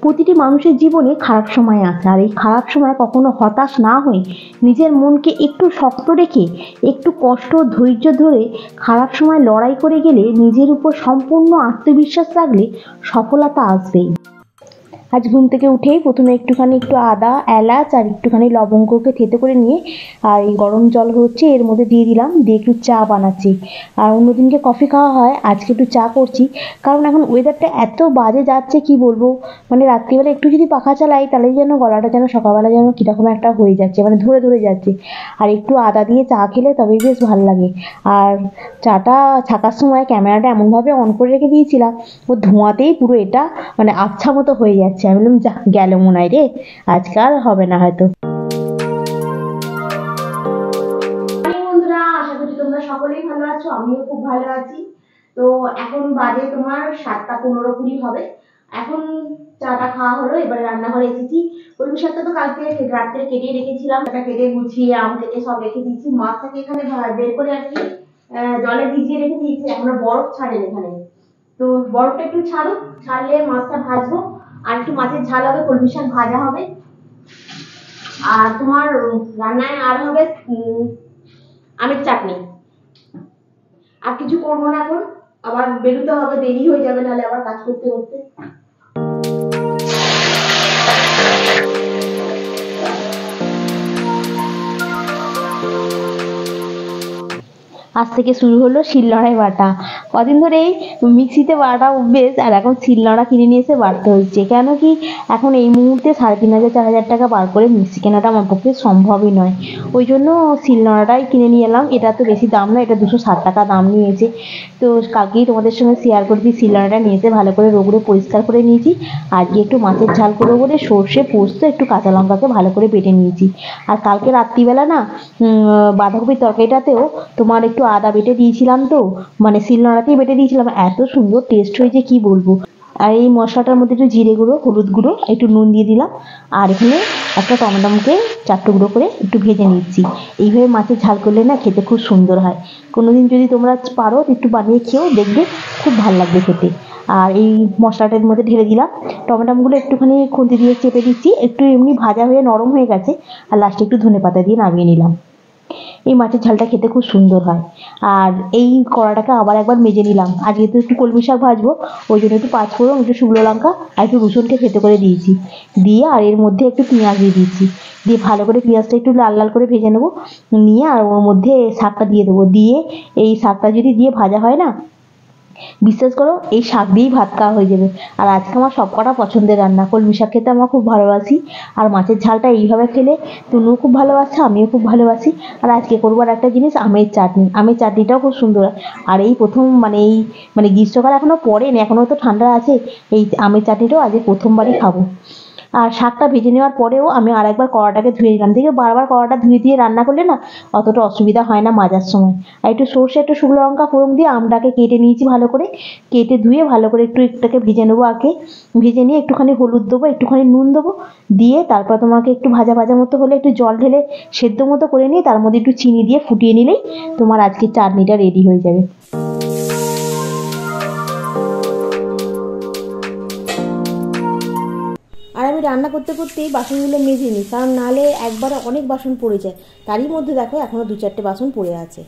প্রতিটি মানুষের জীবনে খারাপ সময় আসে, আর এই খারাপ সময় কখনো হতাশ না হয়ে নিজের মনকে একটু শক্ত রেখে একটু কষ্ট ধৈর্য ধরে খারাপ সময় লড়াই করে গেলে, নিজের উপর সম্পূর্ণ আত্মবিশ্বাস রাখলে সফলতা আসবেই। আজ ঘুম থেকে উঠেই প্রথমে একটু আদা, এলাচ আর একটুখানি লবঙ্গকে থেতো করে নিয়ে আর এই গরম জল হচ্ছে এর মধ্যে দিয়ে দিলাম, দিয়ে একটু চা বানাচ্ছি। আর অন্যদিনকে কফি খাওয়া হয়, আজকে একটু চা করছি, কারণ এখন ওয়েদারটা এত বাজে যাচ্ছে কি বলবো। মানে রাত্রিবেলা একটু যদি পাখা চালাই তাহলেই যেন গলাটা যেন সকালবেলা যেন কীরকম একটা হয়ে যাচ্ছে, মানে ধরে ধরে যাচ্ছে। আর একটু আদা দিয়ে চা খেলে তবেই বেশ ভালো লাগে। আর চাটা থাকার সময় ক্যামেরাটা এমনভাবে অন করে রেখে দিয়েছিলাম, ও ধোঁয়াতেই পুরো এটা মানে আবছা মতো হয়ে যাচ্ছে। আমি বললাম যা গেল মনে হয় রে, আজকাল হবে না হয়তো। বন্ধুরা, আশা করছি তোমরা সকলেই ভালো আছো, আমিও খুব ভালো আছি। তো এখন বাজে তোমার 7:15-20 হবে। এখন চাটা খাওয়া হলো, এবারে রান্নাঘরে এসেছি। কলমি শাকটা তো কালকে রাত্রে কেটে রেখেছিলাম, সেটা কেটে গুছিয়ে আম কেটে সব রেখে দিয়েছি। মাছটাকে এখানে বের করে আর কি জলে ভিজিয়ে রেখে দিয়েছি, এখনো বরফ ছাড়েনি এখানে। তো বরফটা একটু ছাড়ুক, ছাড়লে মাছটা ভাজবো, আর একটু মাছের ঝাল হবে, কলমি শাক ভাজা হবে, আর তোমার রান্নায় আর হবে আমের চাটনি। আর কিছু করবো না এখন, আবার বেরোতে হবে, দেরি হয়ে যাবে নাহলে আবার কাজ করতে করতে। আজ থেকে শুরু হলো শিলনোড়ায় বাটা। কদিন ধরেই মিক্সিতে বাটা অভ্যেস, আর এখন শিলনোড়া কিনে নিয়ে এসে বাটতে হচ্ছে। কেন কি এখন এই মুহূর্তে 3,500-4,000 টাকা বার করে মিক্সি কেনাটা আমার পক্ষে সম্ভবই নয়। ওই জন্য শিলনোড়াটাই কিনে নিয়ে এলাম। এটা তো বেশি দাম না, এটা 260 টাকা দাম নিয়েছে। তো কালকেই তোমাদের সঙ্গে শেয়ার করেছি, শিলনোড়াটা নিয়ে এসে ভালো করে রোগড়ে পরিষ্কার করে নিয়েছি। আজকে একটু মাছের ঝাল করবো বলে সর্ষে, পোস্ত, একটু কাঁচা লঙ্কাকে ভালো করে বেটে নিয়েছি। আর কালকে রাত্রিবেলা না বাঁধাকপির তরকারিটাতেও তোমার একটু আদা বেটে দিয়েছিলাম, তো মানে শিলনোড়াতেই বেটে দিয়েছিলাম, এত সুন্দর টেস্ট হয়েছে কি বলবো। আর এই মশলাটার মধ্যে একটু জিরে গুঁড়ো, হলুদ গুঁড়ো, একটু নুন দিয়ে দিলাম, আর এখানে একটা টমেটোকে 4 টুকরো করে একটু ভেজে নিচ্ছি। এইভাবে মাছের ঝাল করলে না খেতে খুব সুন্দর হয়। কোনোদিন যদি তোমরা পারো একটু বানিয়ে খেও, দেখবে খুব ভালো লাগবে খেতে। আর এই মশলাটার মধ্যে ঢেলে দিলাম, টমেটোগুলো একটুখানি খুন্তি দিয়ে চেপে দিচ্ছি, একটু এমনি ভাজা হয়ে নরম হয়ে গেছে। আর লাস্টে একটু ধনেপাতা দিয়ে নামিয়ে নিলাম। এই মাছের ঝালটা খেতে খুব সুন্দর হয়। আর এই কড়াটাকে আবার একবার মেজে নিলাম, আজকে তো একটু কলমি শাক ভাজবো, ওই জন্য একটু পাঁচফোড়ন, একটু শুকনো লঙ্কা আর একটু রসুনকে থেতো করে দিয়েছি, দিয়ে আর এর মধ্যে একটু পেঁয়াজ দিয়ে দিয়েছি, দিয়ে ভালো করে পেঁয়াজটা একটু লাল লাল করে ভেজে নেবো, নিয়ে আর ওর মধ্যে শাকটা দিয়ে দেবো। দিয়ে এই শাকটা যদি দিয়ে ভাজা হয় না, বিশ্বাস করো এই শাক দিয়েই ভাত খাওয়া হয়ে যাবে। আর আজকে আমার সব কটা পছন্দের রান্না, কলমি শাক খেতে আমরা খুব ভালোবাসি, আর মাছের ঝালটা এইভাবে খেলে তুমিও খুব ভালোবাসো, আমিও খুব ভালোবাসি। আর আজকে করবো আর একটা জিনিস, আমের চাটনি। আমের চাটনিটাও খুব সুন্দর। আর এই প্রথম মানে গ্রীষ্মকাল এখনো পড়েনি, এখনো তো ঠান্ডা আছে, এই আমের চাটনিটাও আজকে প্রথমবারই খাবো। আর শাকটা ভেজে নেওয়ার পরেও আমি আরেকবার কড়াটাকে ধুয়ে নিলাম, দেখে বারবার কড়াটা ধুয়ে দিয়ে রান্না করলে না অতটা অসুবিধা হয় না মাজার সময়। আর একটু সর্ষে, একটু শুকনো লঙ্কা ফোড়ন দিয়ে আমটাকে কেটে নিয়েছি ভালো করে, কেটে ধুয়ে ভালো করে একটু এটাকে ভেজে নেবো আগে। ভেজে নিয়ে একটুখানি হলুদ দেবো, একটুখানি নুন দেবো, দিয়ে তারপর তোমাকে একটু ভাজা ভাজা মতো হলে একটু জল ঢেলে সেদ্ধ মতো করে নিয়ে তার মধ্যে একটু চিনি দিয়ে ফুটিয়ে নিলেই তোমার আজকে চাটনিটা রেডি হয়ে যাবে। আর আমি রান্না করতে করতেই বাসনগুলো মেজে নিই, কারণ নাহলে একবারে অনেক বাসন পড়ে যায়। তারই মধ্যে দেখো এখনও 2-4টে বাসন পড়ে আছে।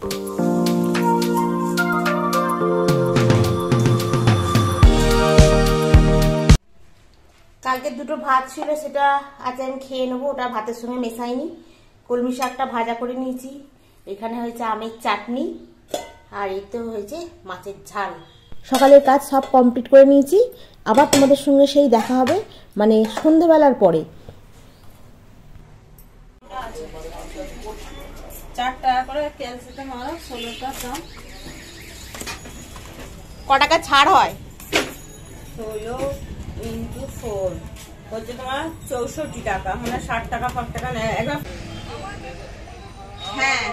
কালকের দুটো ভাত ছিল, সেটা আজ আমি খেয়ে নেবো, ওটা ভাতের সঙ্গে মেশাইনি। কলমি শাকটা ভাজা করে নিয়েছি, এখানে হয়েছে আমের চাটনি, আর এই তো হয়েছে মাছের ঝাল। সকালের কাজ সব কমপ্লিট করে নিয়েছি, আবার তোমাদের সঙ্গে সেই দেখা হবে মানে সন্ধেবেলার পরে। 4 টাকা করে ক্যালসিয়াম আর 16টা দাম। ক টাকা ছাড় হয়? 16 × 4 হচ্ছে তোমার 64 টাকা, মানে 60 টাকা 5 টাকা নেয় একবার। হ্যাঁ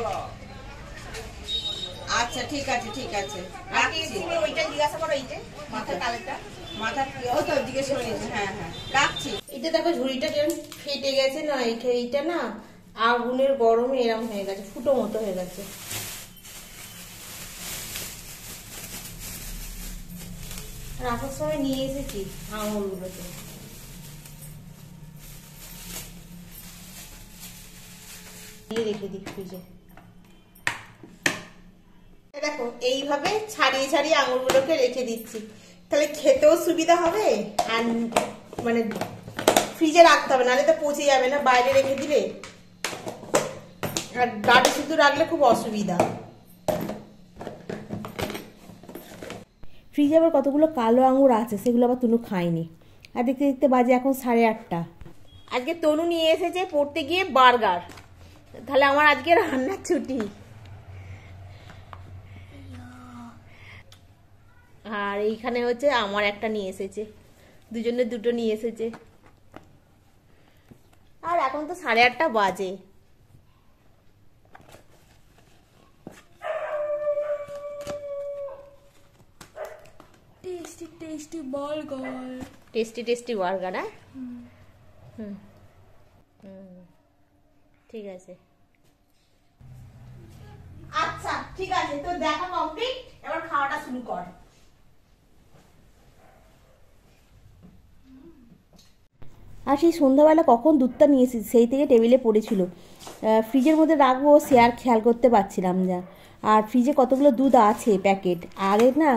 আচ্ছা ঠিক আছে ঠিক আছে, রাখছি। ওইটা জিজ্ঞাসা করো, এইটা মাথার কালেরটা, মাথার কি ও তো জিজ্ঞেস করে নিয়েছে। হ্যাঁ হ্যাঁ রাখছি। এটা দেখো ঝুড়িটা কেমন ফেটে গেছে না, এইটা না আগুনের গরমে এরম হয়ে গেছে, ফুটো মতো হয়ে গেছে। রাখার সময় নিয়ে এসেছি আঙুলগুলোতে। রেখে দিই ফ্রিজে। দেখো এইভাবে ছাড়িয়ে ছাড়িয়ে আঙুরগুলোকে রেখে দিচ্ছি, তাহলে খেতেও সুবিধা হবে আর মানে ফ্রিজে রাখতে হবে, নাহলে তো পচে যাবে না বাইরে রেখে দিলে, আর গাড়ি শুধু রাখলে খুব অসুবিধা। ফ্রিজে আবার কতগুলো কালো আঙুর আছে, সেগুলো আবার তনু খায়নি। আর দেখতে দেখতে বাজে এখন 8:30। আজকে তনু নিয়ে এসেছে পড়তে গিয়ে বার্গার, তাহলে আমার আজকে রান্নার ছুটি। আর এইখানে হচ্ছে আমার একটা নিয়ে এসেছে, দুজনের দুটো নিয়ে এসেছে। আর এখন তো 8:30 বাজে। Tasty tasty burger, tasty tasty burger. হ্যাঁ, ঠিক আছে। আচ্ছা ঠিক আছে, তো দেখা কমপ্লিট, এবার খাওয়াটা শুরু কর। আর সেই সন্ধ্যাবেলা কখন দুধটা নিয়েছি সেই থেকে টেবিলে পড়েছিল, ফ্রিজের মধ্যে রাখবো সে আর খেয়াল করতে পারছিলাম না। আর ফ্রিজে কতগুলো দুধ আছে প্যাকেট, আগে না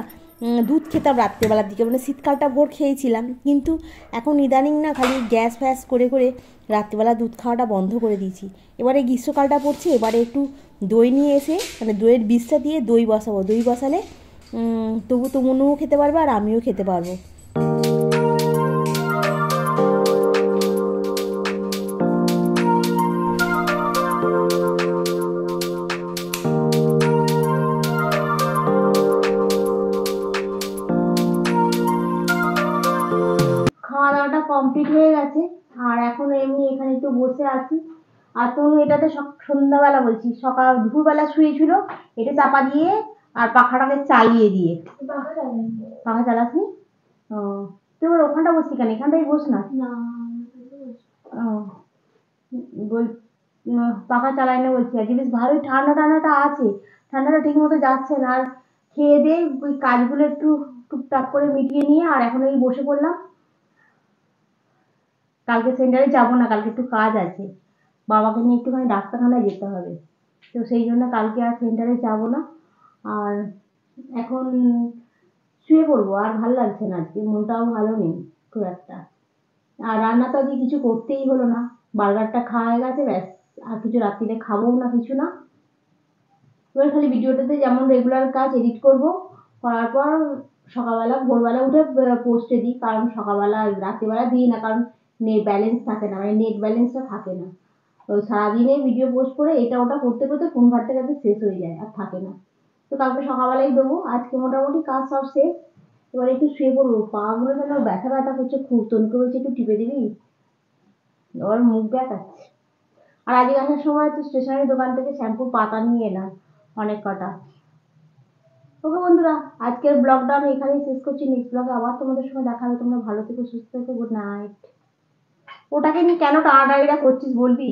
দুধ খেতাম রাত্রেবেলার দিকে, মানে শীতকালটা ভোর খেয়েছিলাম, কিন্তু এখন ইদানিং না খালি গ্যাস ফ্যাস করে করে রাত্রিবেলা দুধ খাওয়াটা বন্ধ করে দিয়েছি। এবারে গ্রীষ্মকালটা পড়ছে, এবারে একটু দই নিয়ে এসে মানে দইয়ের বীজটা দিয়ে দই বসাবো, দই বসালে তবু তমনুও খেতে পারবে আর আমিও খেতে পারবো। খাওয়া দাওয়াটা কমপ্লিট হয়ে গেছে, আর এখন এমনি এখানে একটু বসে আছি। আর তনু এটাতে সন্ধ্যাবেলা বলছি সকাল দুপুরবেলা শুয়েছিল, এটা চাপা দিয়ে আর পাখাটাকে চালিয়ে দিয়ে। পাখা চালাসনি? ও, তুই এবার ওখানটা বসছি কেন? এখানটাই বস না। ও, বল পাখা চালাই না বলছি, আজকে বেশ ভালোই ঠান্ডা ঠান্ডাটা আছে, ঠান্ডাটা ঠিক মতো যাচ্ছে না। আর খেয়ে দিয়ে ওই কাজগুলো একটু টুকটাক করে মিটিয়ে নিয়ে আর এখন এই বসে পড়লাম। কালকে সেন্টারে যাবো না, কালকে একটু কাজ আছে, বাবাকে নিয়ে একটুখানি ডাক্তারখানায় যেতে হবে, তো সেই জন্য কালকে আর সেন্টারে যাবো না। আর এখন শুয়ে পড়বো, আর ভালো লাগছে না, আজকে মনটাও ভালো নেই খুব একটা। আর রান্না তো আজকে কিছু করতেই হলো না, বার্গারটা খাওয়া হয়ে গেছে, ব্যাস আর কিছু রাত্রিরে খাবোও না, কিছু না। এবার খালি ভিডিওটাতে যেমন রেগুলার কাজ এডিট করব, করার পর সকালবেলা ভোরবেলা উঠে পোস্টে দিই, কারণ সকালবেলা রাত্রিবেলা দিই না, কারণ নেট ব্যালেন্স থাকে না, মানে নেট ব্যালেন্সটা থাকে না। তো সারাদিনে ভিডিও পোস্ট করে এটা ওটা করতে করতে ফোন ঘাটতে ঘাটতে শেষ হয়ে যায়, আর থাকে না। তো কালকে সকালবেলাই দেবো, আজকে মোটামুটি কাজ সব শেষ। এবার একটু শুয়ে পড়বো, পাগুলো যেন ব্যথা ব্যথা করছে খুব, তনকে বলছে একটু টিপে দিবি, ওর মুখ দেখাচ্ছে। আর আজকে আসার সময় তো স্টেশনারি দোকান থেকে শ্যাম্পুর পাতা নিয়ে এলাম অনেক কটা। ওকে বন্ধুরা, আজকের ব্লগটা আমি এখানেই শেষ করছি, নেক্সট ব্লগে আবার তোমাদের সঙ্গে দেখা হবে। তোমরা ভালো থেকো, সুস্থ থেকো, গুড নাইট। ওটাকে নিয়ে কেন টানাটানিটা করছিস বলবি?